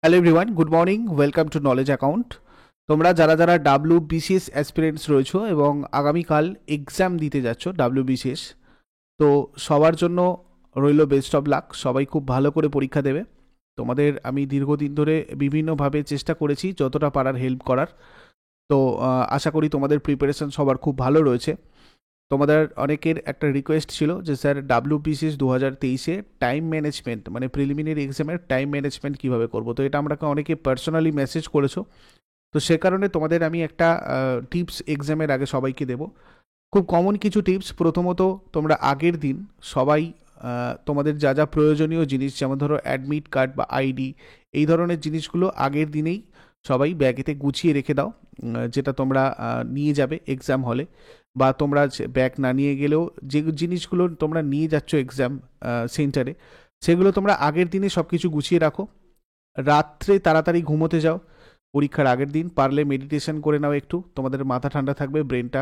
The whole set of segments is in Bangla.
Hello everyone, good morning, welcome to knowledge account. তোমরা যারা যারা WBCS অ্যাসপিরেন্টস রয়েছো এবং আগামীকাল এক্সাম দিতে যাচ্ছ WBCS, তো সবার জন্য রইল বেস্ট অফ লাক। সবাই খুব ভালো করে পরীক্ষা দেবে। তোমাদের আমি দীর্ঘদিন ধরে বিভিন্নভাবে চেষ্টা করেছি যতটা পারার হেল্প করার। তো আশা করি তোমাদের প্রিপারেশন সবার খুব ভালো রয়েছে। তোমাদের অনেকের একটা রিকোয়েস্ট ছিল যে স্যার WBCS 2023-এ টাইম ম্যানেজমেন্ট মানে প্রিলিমিনারি এক্সামের টাইম ম্যানেজমেন্ট কীভাবে করবো। তো এটা আমাকে অনেকে পার্সোনালি মেসেজ করেছো। তো সে কারণে তোমাদের আমি একটা টিপস এক্সামের আগে সবাইকে দেবো। খুব কমন কিছু টিপস। প্রথমত, তোমরা আগের দিন সবাই তোমাদের যা যা প্রয়োজনীয় জিনিস, যেমন ধরো অ্যাডমিট কার্ড বা আইডি, এই ধরনের জিনিসগুলো আগের দিনেই সবাই ব্যাগেতে গুছিয়ে রেখে দাও, যেটা তোমরা নিয়ে যাবে এক্সাম হলে। বা তোমরা ব্যাগ না নিয়ে গেলেও যে জিনিসগুলো তোমরা নিয়ে যাচ্ছ এক্সাম সেন্টারে, সেগুলো তোমরা আগের দিনে সব কিছু গুছিয়ে রাখো। রাত্রে তাড়াতাড়ি ঘুমোতে যাও পরীক্ষার আগের দিন। পারলে মেডিটেশন করে নাও, একটু তোমাদের মাথা ঠান্ডা থাকবে, ব্রেনটা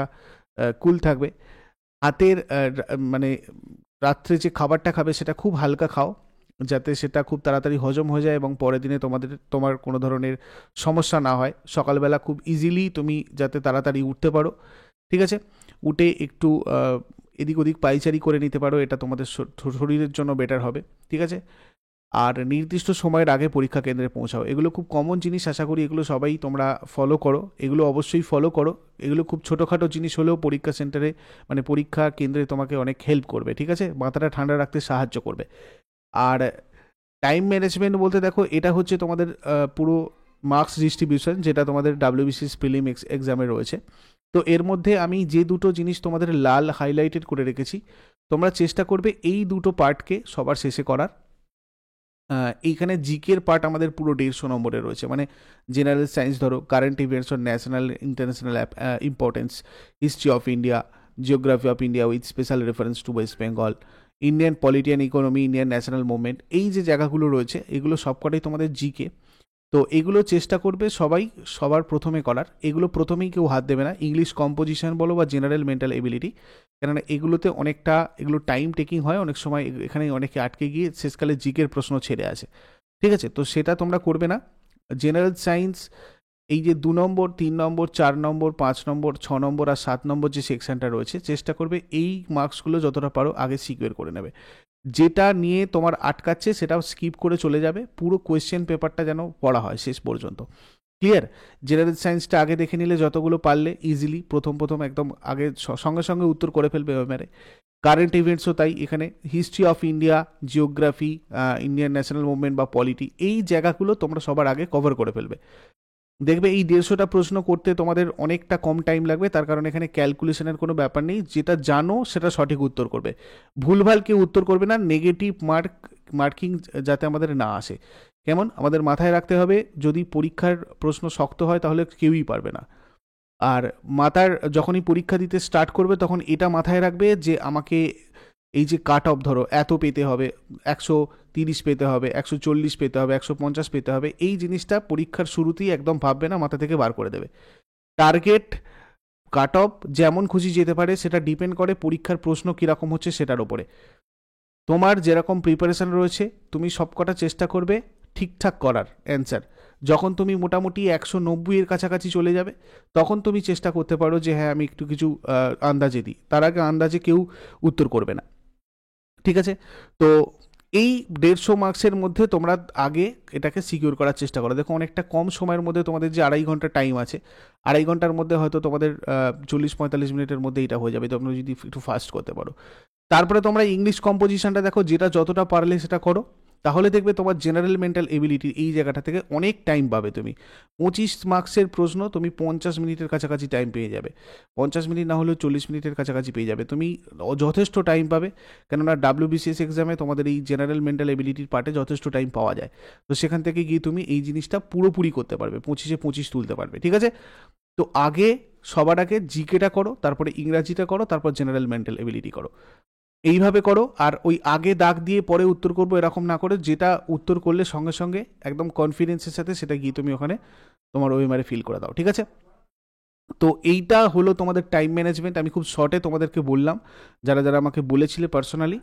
কুল থাকবে। হাতের মানে রাত্রে যে খাবারটা খাবে সেটা খুব হালকা খাও, যাতে সেটা খুব তাড়াতাড়ি হজম হয়ে যায় এবং পরের দিনে তোমার কোনো ধরনের সমস্যা না হয়। সকালবেলা খুব ইজিলি তুমি যাতে তাড়াতাড়ি উঠতে পারো, ঠিক আছে? উঠে একটু এদিক ওদিক পাইচারি করে নিতে পারো, এটা তোমাদের শরীরের জন্য বেটার হবে, ঠিক আছে? আর নির্দিষ্ট সময়ের আগে পরীক্ষা কেন্দ্রে পৌঁছাও। এগুলো খুব কমন জিনিস, আশা করি এগুলো সবাই তোমরা ফলো করো। এগুলো অবশ্যই ফলো করো। এগুলো খুব ছোটোখাটো জিনিস হলেও পরীক্ষা সেন্টারে মানে পরীক্ষা কেন্দ্রে তোমাকে অনেক হেল্প করবে, ঠিক আছে? মাথাটা ঠান্ডা রাখতে সাহায্য করবে। আর টাইম ম্যানেজমেন্ট বলতে দেখো, এটা হচ্ছে তোমাদের পুরো মার্কস ডিস্ট্রিবিউশন, যেটা তোমাদের WBCS প্রিলিম এক্সামে রয়েছে। তো এর মধ্যে আমি যে দুটো জিনিস তোমাদের লাল হাইলাইটেড করে রেখেছি, তোমরা চেষ্টা করবে এই দুটো পার্টকে সবার শেষে করার। এইখানে জিকের পার্ট আমাদের পুরো 150 নম্বরে রয়েছে। মানে জেনারেল সায়েন্স ধরো, current events on national international importance, history of India, geography of India with special reference to West Bengal, Indian polity and economy, Indian national movement, এই যে জায়গাগুলো রয়েছে এগুলো সবকটাই তোমাদের জিকে। তো এগুলো চেষ্টা করবে সবাই সবার প্রথমে করার। এগুলো প্রথমেই কেউ হাত দেবে না, ইংলিশ কম্পোজিশন বলো বা জেনারেল মেন্টাল এবিলিটি, কেননা এগুলোতে অনেকটা এগুলো টাইম টেকিং হয় অনেক সময়। এখানে অনেকে আটকে গিয়ে শেষকালে জিকের প্রশ্ন ছেড়ে আসে, ঠিক আছে? তো সেটা তোমরা করবে না। জেনারেল সায়েন্স, এই যে 2 নম্বর, 3 নম্বর, 4 নম্বর, 5 নম্বর, 6 নম্বর আর 7 নম্বর যে সেকশনটা রয়েছে, চেষ্টা করবে এই মার্কসগুলো যতটা পারো আগে সিকিউর করে নেবে। যেটা নিয়ে তোমার আটকাচ্ছে সেটাও স্কিপ করে চলে যাবে, পুরো কোয়েশ্চেন পেপারটা যেন পড়া হয় শেষ পর্যন্ত। ক্লিয়ার? জেনারেল সায়েন্সটা আগে দেখে নিলে যতগুলো পারলে ইজিলি প্রথম প্রথম একদম আগে সঙ্গে সঙ্গে উত্তর করে ফেলবে এবারে। কারেন্ট ইভেন্টসও তাই, এখানে history of India, geography, Indian national movement বা পলিটি, এই জায়গাগুলো তোমরা সবার আগে কভার করে ফেলবে। দেখবে এই 150টা প্রশ্ন করতে তোমাদের অনেকটা কম টাইম লাগবে, তার কারণ এখানে ক্যালকুলেশনের কোনো ব্যাপার নেই। যেটা জানো সেটা সঠিক উত্তর করবে, ভুলভাল কেউ উত্তর করবে না। নেগেটিভ মার্কিং যাতে আমাদের না আসে। কেমন? আমাদের মাথায় রাখতে হবে, যদি পরীক্ষার প্রশ্ন শক্ত হয় তাহলে কেউই পারবে না। আর যখনই পরীক্ষা দিতে স্টার্ট করবে তখন এটা মাথায় রাখবে যে আমাকে এই যে কাট অফ ধরো এত পেতে হবে, 130 পেতে হবে, 140 পেতে হবে, 150 পেতে হবে, এই জিনিসটা পরীক্ষার শুরুতেই একদম ভাববে না, মাথা থেকে বার করে দেবে। টার্গেট কাট অফ যেমন খুশি যেতে পারে, সেটা ডিপেন্ড করে পরীক্ষার প্রশ্ন কীরকম হচ্ছে সেটার ওপরে। তোমার যেরকম প্রিপারেশন রয়েছে তুমি সবকটা চেষ্টা করবে ঠিকঠাক করার অ্যান্সার। যখন তুমি মোটামুটি 190-এর কাছাকাছি চলে যাবে, তখন তুমি চেষ্টা করতে পারো যে হ্যাঁ আমি একটু কিছু আন্দাজে দিই। তার আগে আন্দাজে কেউ উত্তর করবে না, ঠিক আছে? তো এই 150 মার্কসের মধ্যে তোমরা আগে এটাকে সিকিউর করার চেষ্টা করো। দেখো অনেকটা কম সময়ের মধ্যে তোমাদের যে 2.5 ঘন্টা টাইম আছে, 2.5 ঘন্টার মধ্যে হয়তো তোমাদের 40-45 মিনিটের মধ্যে এটা হয়ে যাবে, তোমরা যদি একটু ফাস্ট করতে পারো। তারপরে তোমরা ইংলিশ কম্পোজিশনটা দেখো, যেটা যতটা পারলে সেটা করো। তাহলে দেখবে তোমার জেনারেল মেন্টাল এবিলিটি এই জায়গাটা থেকে অনেক টাইম পাবে তুমি। 25 মার্কসের প্রশ্ন তুমি 50 মিনিটের কাছাকাছি টাইম পেয়ে যাবে। 50 মিনিট না হলেও 40 মিনিটের কাছাকাছি পেয়ে যাবে তুমি, যথেষ্ট টাইম পাবে। কেননা WBCS এক্সামে তোমাদের এই জেনারেল মেন্টাল এবিলিটির পার্টে যথেষ্ট টাইম পাওয়া যায়। তো সেখান থেকে গিয়ে তুমি এই জিনিসটা পুরোপুরি করতে পারবে, 25-এ 25 তুলতে পারবে, ঠিক আছে? তো আগে সবার আগে জিকেটা করো, তারপরে ইংরাজিটা করো, তারপর জেনারেল মেন্টাল এবিলিটি করো। এইভাবে করো। আর ওই আগে দাগ দিয়ে পরে উত্তর করবো এরকম না করে, যেটা উত্তর করলে সঙ্গে সঙ্গে একদম কনফিডেন্সের সাথে সেটা গিয়ে তুমি ওখানে তোমার ওএমআরে ফিল করে দাও, ঠিক আছে? তো এইটা হলো তোমাদের টাইম ম্যানেজমেন্ট। আমি খুব শর্টে তোমাদেরকে বললাম, যারা যারা আমাকে বলেছিলে পার্সোনালি।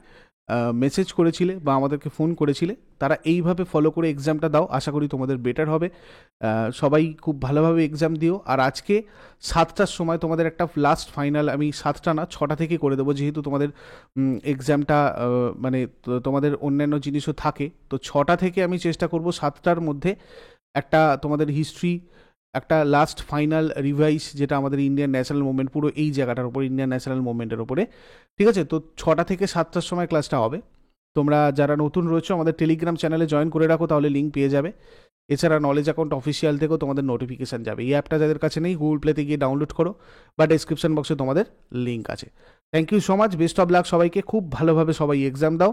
মেসেজ করেছিলে বা আমাদেরকে ফোন করেছিলে, তারা এইভাবে ফলো করে এক্সামটা দাও, আশা করি তোমাদের বেটার হবে। সবাই খুব ভালোভাবে এক্সাম দিও। আর আজকে 7টার সময় তোমাদের একটা লাস্ট ফাইনাল, আমি 7টা না 6টা থেকে করে দেবো, যেহেতু তোমাদের এক্সামটা মানে তোমাদের অন্যান্য জিনিসও থাকে, তো 6টা থেকে আমি চেষ্টা করব 7টার মধ্যে একটা তোমাদের হিস্ট্রি, একটা লাস্ট ফাইনাল রিভাইজ, যেটা আমাদের ইন্ডিয়ান ন্যাশনাল মুভমেন্ট, পুরো এই জায়গাটার উপর, ইন্ডিয়ান ন্যাশনাল মুভমেন্টের উপরে। ঠিক আছে, তো 6টা থেকে 7টার সময় ক্লাসটা হবে। তোমরা যারা নতুন রয়েছো আমাদের টেলিগ্রাম চ্যানেলে জয়েন করে রাখো, তাহলে লিঙ্ক পেয়ে যাবে। এছাড়া নলেজ অ্যাকাউন্ট অফিসিয়াল থেকেও তোমাদের নোটিফিকেশান যাবে। এই অ্যাপটা যাদের কাছে নেই, গুগল প্লেতে গিয়ে ডাউনলোড করো, বা ডেসক্রিপশন বক্সে তোমাদের লিঙ্ক আছে। Thank you so much, best of luck সবাইকে, খুব ভালোভাবে সবাই এক্সাম দাও।